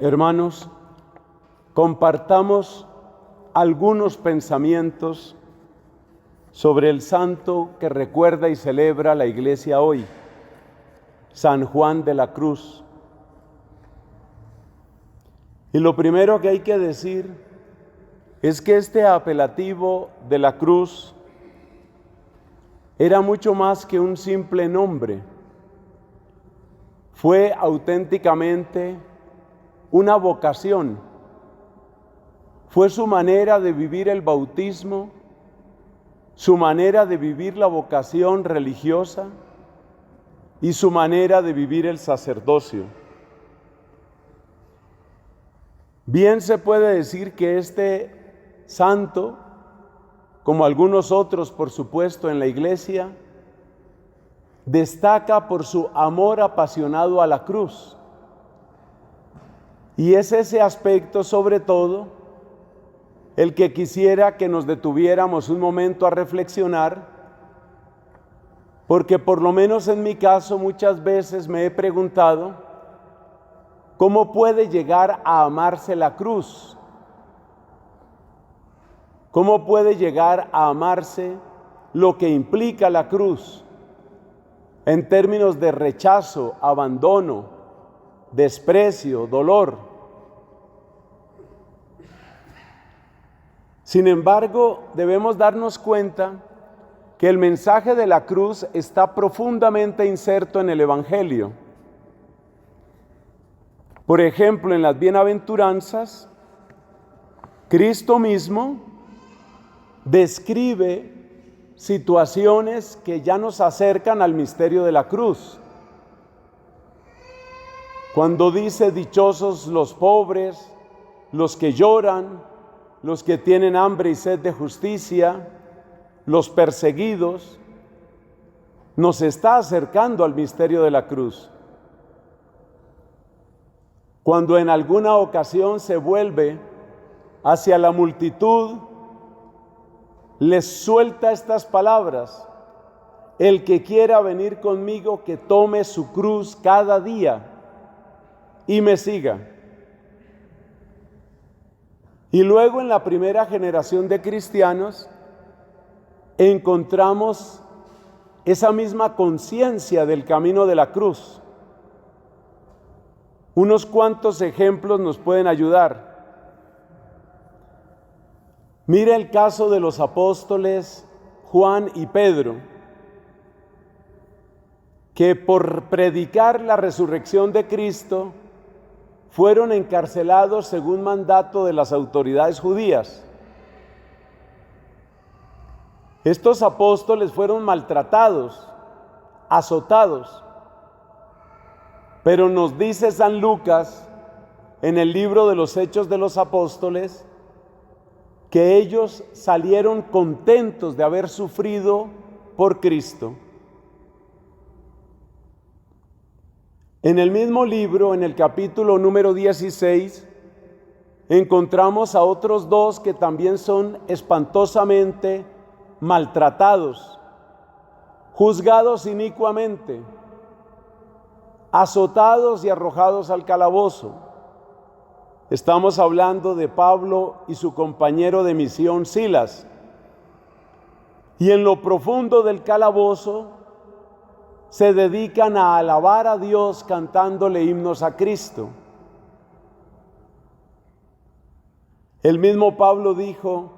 Hermanos, compartamos algunos pensamientos sobre el santo que recuerda y celebra la Iglesia hoy, San Juan de la Cruz. Y lo primero que hay que decir es que este apelativo de la cruz era mucho más que un simple nombre. Fue auténticamente una vocación. Fue su manera de vivir el bautismo, su manera de vivir la vocación religiosa y su manera de vivir el sacerdocio. Bien se puede decir que este santo, como algunos otros por supuesto en la Iglesia, destaca por su amor apasionado a la cruz. Y es ese aspecto sobre todo el que quisiera que nos detuviéramos un momento a reflexionar, porque por lo menos en mi caso muchas veces me he preguntado ¿cómo puede llegar a amarse la cruz? ¿Cómo puede llegar a amarse lo que implica la cruz en términos de rechazo, abandono, desprecio, dolor? Sin embargo, debemos darnos cuenta que el mensaje de la cruz está profundamente inserto en el Evangelio. Por ejemplo, en las bienaventuranzas, Cristo mismo describe situaciones que ya nos acercan al misterio de la cruz. Cuando dice dichosos los pobres, los que lloran, los que tienen hambre y sed de justicia, los perseguidos, nos está acercando al misterio de la cruz. Cuando en alguna ocasión se vuelve hacia la multitud, les suelta estas palabras: el que quiera venir conmigo, que tome su cruz cada día y me siga. Y luego en la primera generación de cristianos encontramos esa misma conciencia del camino de la cruz. Unos cuantos ejemplos nos pueden ayudar. Mira el caso de los apóstoles Juan y Pedro, que por predicar la resurrección de Cristo fueron encarcelados según mandato de las autoridades judías. Estos apóstoles fueron maltratados, azotados. Pero nos dice San Lucas en el libro de los Hechos de los Apóstoles que ellos salieron contentos de haber sufrido por Cristo. En el mismo libro, en el capítulo número 16, encontramos a otros dos que también son espantosamente maltratados, juzgados inicuamente, azotados y arrojados al calabozo. Estamos hablando de Pablo y su compañero de misión Silas. Y en lo profundo del calabozo se dedican a alabar a Dios cantándole himnos a Cristo. El mismo Pablo dijo: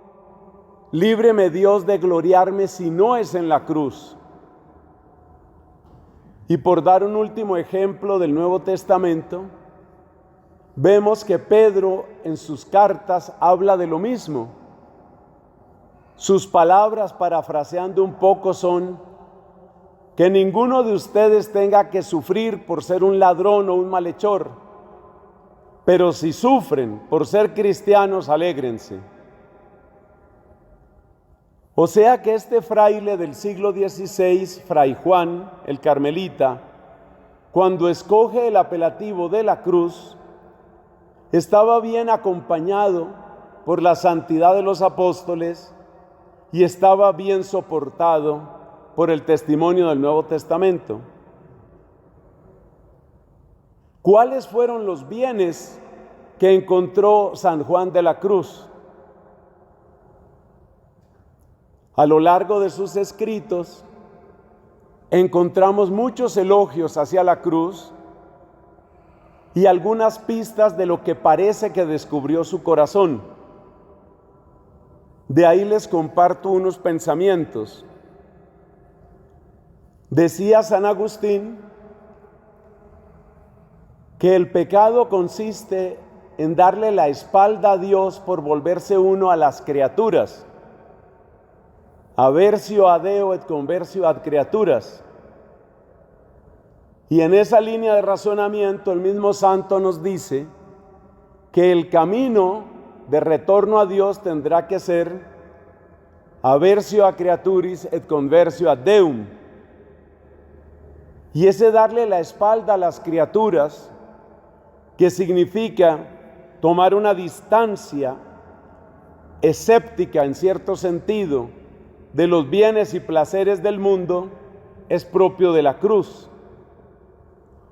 líbreme Dios de gloriarme si no es en la cruz. Y por dar un último ejemplo del Nuevo Testamento, vemos que Pedro en sus cartas habla de lo mismo. Sus palabras, parafraseando un poco, son: que ninguno de ustedes tenga que sufrir por ser un ladrón o un malhechor, pero si sufren por ser cristianos, alégrense. O sea que este fraile del siglo XVI, Fray Juan, el Carmelita, cuando escoge el apelativo de la cruz, estaba bien acompañado por la santidad de los apóstoles y estaba bien soportado por el testimonio del Nuevo Testamento. ¿Cuáles fueron los bienes que encontró San Juan de la Cruz. A lo largo de sus escritos encontramos muchos elogios hacia la cruz y algunas pistas de lo que parece que descubrió su corazón. De ahí les comparto unos pensamientos. Decía San Agustín que el pecado consiste en darle la espalda a Dios por volverse uno a las criaturas. Aversio a Deo et conversio ad creaturas. Y en esa línea de razonamiento el mismo santo nos dice que el camino de retorno a Dios tendrá que ser aversio a creaturis et conversio ad Deum. Y ese darle la espalda a las criaturas, que significa tomar una distancia escéptica en cierto sentido de los bienes y placeres del mundo, es propio de la cruz.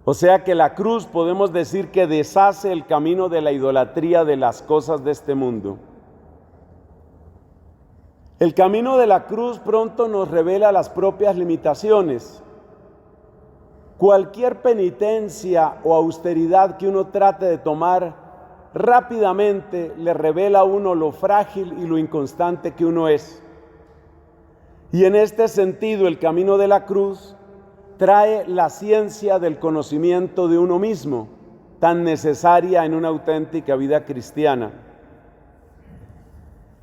O sea que la cruz podemos decir que deshace el camino de la idolatría de las cosas de este mundo. El camino de la cruz pronto nos revela las propias limitaciones. Cualquier penitencia o austeridad que uno trate de tomar rápidamente le revela a uno lo frágil y lo inconstante que uno es. Y en este sentido el camino de la cruz trae la ciencia del conocimiento de uno mismo, tan necesaria en una auténtica vida cristiana.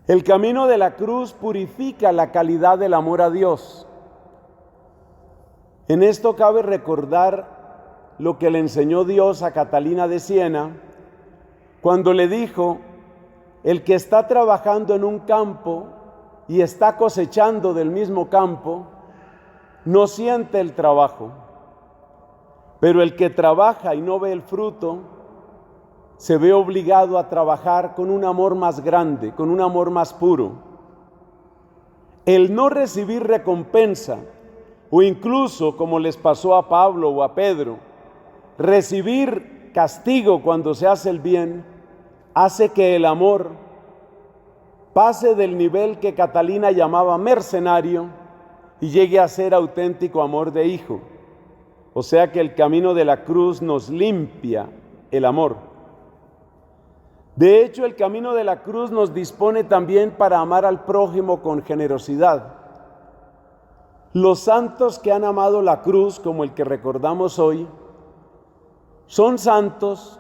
El camino de la cruz purifica la calidad del amor a Dios. En esto cabe recordar lo que le enseñó Dios a Catalina de Siena, cuando le dijo: el que está trabajando en un campo y está cosechando del mismo campo, no siente el trabajo, pero el que trabaja y no ve el fruto, se ve obligado a trabajar con un amor más grande, con un amor más puro. El no recibir recompensa, o incluso, como les pasó a Pablo o a Pedro, recibir castigo cuando se hace el bien, hace que el amor pase del nivel que Catalina llamaba mercenario y llegue a ser auténtico amor de hijo. O sea que el camino de la cruz nos limpia el amor. De hecho, el camino de la cruz nos dispone también para amar al prójimo con generosidad. Los santos que han amado la cruz, como el que recordamos hoy, son santos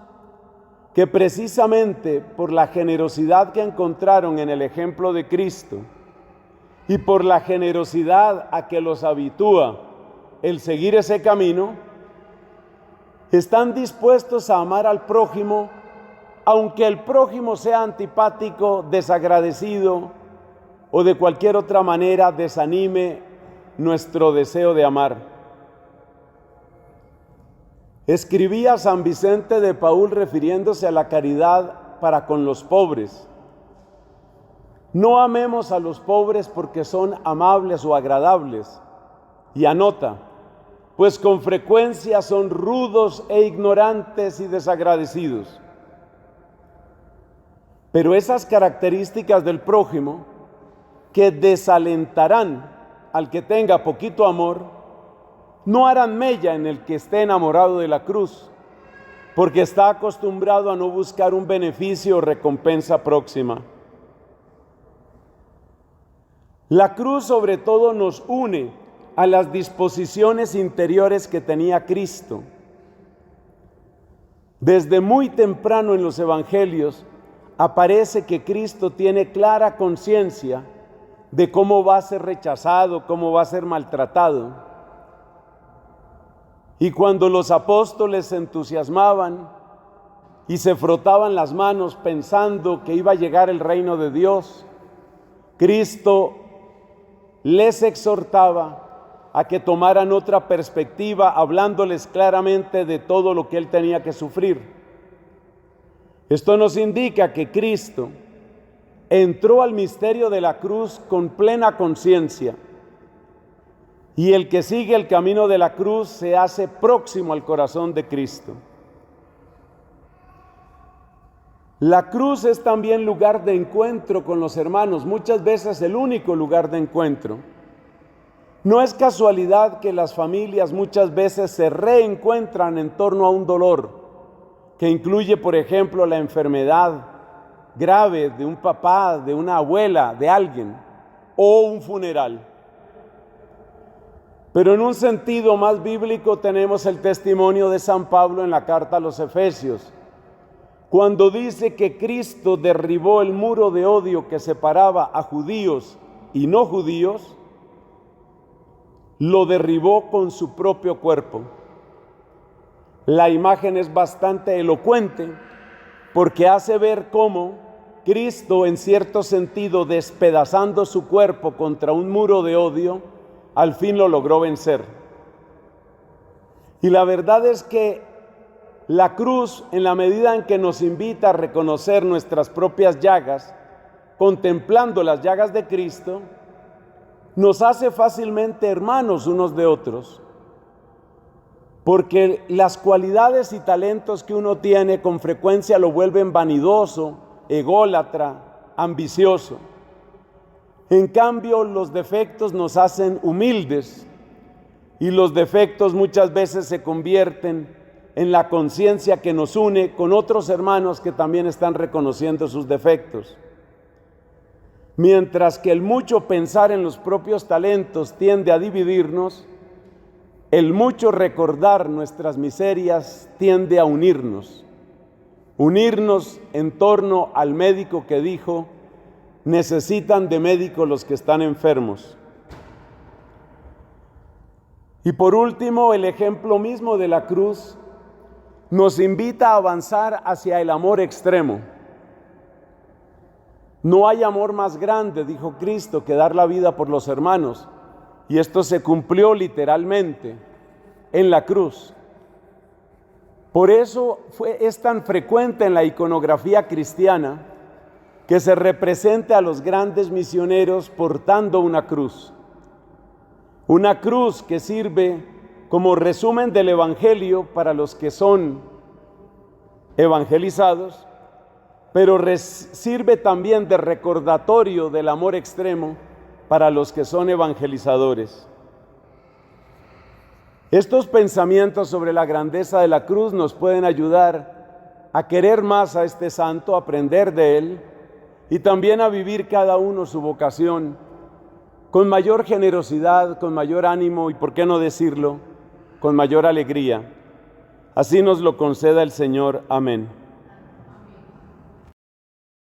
que precisamente por la generosidad que encontraron en el ejemplo de Cristo y por la generosidad a que los habitúa el seguir ese camino, están dispuestos a amar al prójimo, aunque el prójimo sea antipático, desagradecido o de cualquier otra manera desanime nuestro deseo de amar. Escribía San Vicente de Paúl refiriéndose a la caridad para con los pobres: no amemos a los pobres porque son amables o agradables. Y anota: pues con frecuencia son rudos e ignorantes y desagradecidos. Pero esas características del prójimo que desalentarán al que tenga poquito amor, no harán mella en el que esté enamorado de la cruz, porque está acostumbrado a no buscar un beneficio o recompensa próxima. La cruz sobre todo nos une a las disposiciones interiores que tenía Cristo. Desde muy temprano en los evangelios aparece que Cristo tiene clara conciencia de cómo va a ser rechazado, cómo va a ser maltratado. Y cuando los apóstoles se entusiasmaban y se frotaban las manos pensando que iba a llegar el reino de Dios, Cristo les exhortaba a que tomaran otra perspectiva, hablándoles claramente de todo lo que él tenía que sufrir. Esto nos indica que Cristo entró al misterio de la cruz con plena conciencia, y el que sigue el camino de la cruz se hace próximo al corazón de Cristo. La cruz es también lugar de encuentro con los hermanos, muchas veces el único lugar de encuentro. No es casualidad que las familias muchas veces se reencuentran en torno a un dolor que incluye, por ejemplo, la enfermedad grave de un papá, de una abuela, de alguien, o un funeral. Pero en un sentido más bíblico tenemos el testimonio de San Pablo en la carta a los Efesios, cuando dice que Cristo derribó el muro de odio que separaba a judíos y no judíos, lo derribó con su propio cuerpo. La imagen es bastante elocuente porque hace ver cómo Cristo, en cierto sentido, despedazando su cuerpo contra un muro de odio, al fin lo logró vencer. Y la verdad es que la cruz, en la medida en que nos invita a reconocer nuestras propias llagas, contemplando las llagas de Cristo, nos hace fácilmente hermanos unos de otros, porque las cualidades y talentos que uno tiene con frecuencia lo vuelven vanidoso, ególatra, ambicioso. En cambio, los defectos nos hacen humildes y los defectos muchas veces se convierten en la conciencia que nos une con otros hermanos que también están reconociendo sus defectos. Mientras que el mucho pensar en los propios talentos tiende a dividirnos, el mucho recordar nuestras miserias tiende a unirnos en torno al médico que dijo: necesitan de médico los que están enfermos. Y por último, el ejemplo mismo de la cruz nos invita a avanzar hacia el amor extremo. No hay amor más grande, dijo Cristo, que dar la vida por los hermanos. Y esto se cumplió literalmente en la cruz. Por eso es tan frecuente en la iconografía cristiana que se represente a los grandes misioneros portando una cruz. Una cruz que sirve como resumen del Evangelio para los que son evangelizados, pero sirve también de recordatorio del amor extremo para los que son evangelizadores. Estos pensamientos sobre la grandeza de la cruz nos pueden ayudar a querer más a este santo, a aprender de él y también a vivir cada uno su vocación con mayor generosidad, con mayor ánimo y, por qué no decirlo, con mayor alegría. Así nos lo conceda el Señor. Amén.